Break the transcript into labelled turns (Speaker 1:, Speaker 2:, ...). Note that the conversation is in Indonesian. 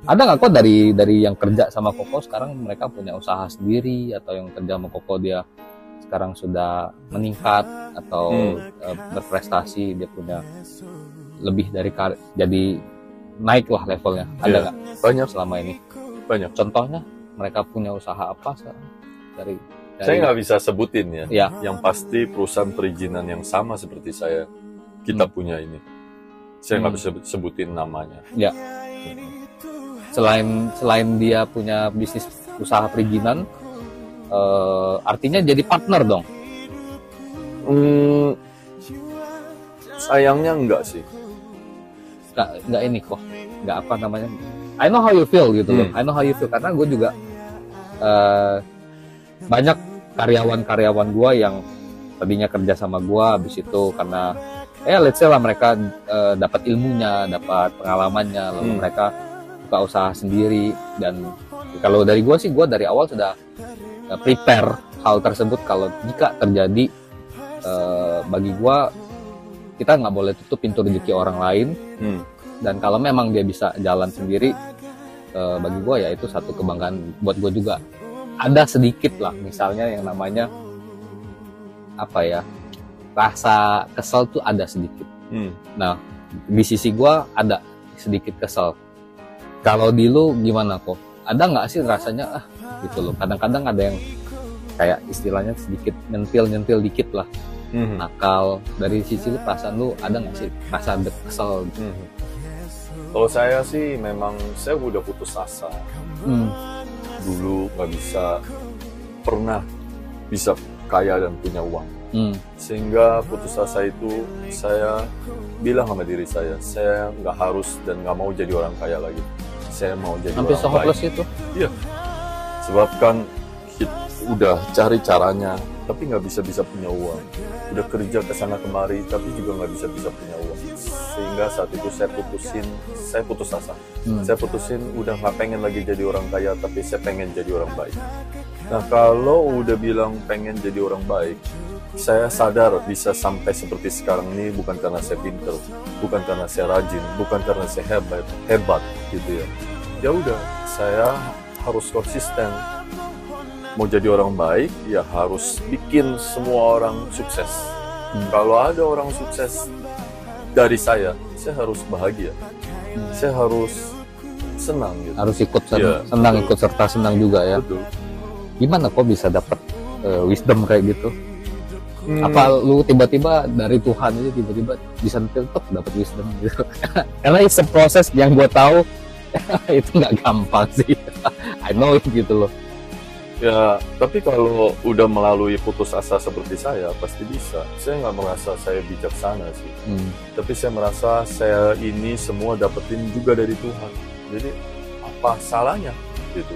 Speaker 1: Ada nggak kok dari yang kerja sama Koko sekarang mereka punya usaha sendiri, atau yang kerja sama Koko dia sekarang sudah meningkat atau berprestasi, dia punya lebih dari jadi naik lah levelnya. Ada nggak?
Speaker 2: Banyak
Speaker 1: selama ini.
Speaker 2: Banyak.
Speaker 1: Contohnya mereka punya usaha apa sekarang? Dari
Speaker 2: Saya nggak bisa sebutin ya.
Speaker 1: Ya.
Speaker 2: Yang pasti perusahaan perizinan yang sama seperti saya kita punya ini. Saya nggak bisa sebutin namanya.
Speaker 1: Ya. Selain dia punya bisnis usaha perizinan, artinya jadi partner dong.
Speaker 2: Sayangnya enggak sih.
Speaker 1: Nggak ini kok, nggak apa namanya. I know how you feel gitu loh. I know how you feel karena gue juga banyak karyawan gue yang tadinya kerja sama gue, habis itu karena let's say lah mereka dapat ilmunya, dapat pengalamannya, lalu mereka buka usaha sendiri. Dan kalau dari gue sih, gue dari awal sudah prepare hal tersebut. Kalau jika terjadi, bagi gue kita nggak boleh tutup pintu rezeki orang lain. Dan kalau memang dia bisa jalan sendiri, bagi gue ya itu satu kebanggaan buat gue juga. Ada sedikit lah misalnya yang namanya apa ya, rasa kesel tuh ada sedikit. Nah di sisi gue ada sedikit kesel. Kalau di lu gimana kok? Ada nggak sih rasanya gitu loh? Kadang-kadang ada yang kayak istilahnya sedikit nyentil dikit lah, nakal. Dari sisi lu, perasaan lu ada nggak sih rasa kesel?
Speaker 2: Kalau saya sih memang saya udah putus asa. Dulu nggak pernah bisa kaya dan punya uang. Sehingga putus asa itu saya bilang sama diri saya nggak harus dan nggak mau jadi orang kaya lagi. Saya mau jadi
Speaker 1: hampir
Speaker 2: orang baik.
Speaker 1: itu.
Speaker 2: Iya. Sebab kan udah cari caranya, tapi nggak bisa punya uang. Udah kerja kesana kemari, tapi juga nggak bisa punya uang. Sehingga saat itu saya putus asa. Saya putusin udah nggak pengen lagi jadi orang kaya, tapi saya pengen jadi orang baik. Nah kalau udah bilang pengen jadi orang baik, saya sadar bisa sampai seperti sekarang ini bukan karena saya pintar, bukan karena saya rajin, bukan karena saya hebat gitu ya. Ya udah, saya harus konsisten. Mau jadi orang baik, ya harus bikin semua orang sukses. Kalau ada orang sukses dari saya harus bahagia. Saya harus senang gitu.
Speaker 1: Harus ikut senang, ikut serta senang juga ya.
Speaker 2: Betul.
Speaker 1: Gimana kok bisa dapat wisdom kayak gitu? Apa lu tiba-tiba dari Tuhan aja tiba-tiba disentil tuh dapat wisdom gitu? Karena itu proses yang gue tahu itu nggak gampang sih. I know it gitu loh.
Speaker 2: Ya, tapi kalau udah melalui putus asa seperti saya, pasti bisa. Saya nggak merasa saya bijaksana sih. Tapi saya merasa saya ini semua dapetin juga dari Tuhan. Jadi, apa salahnya gitu?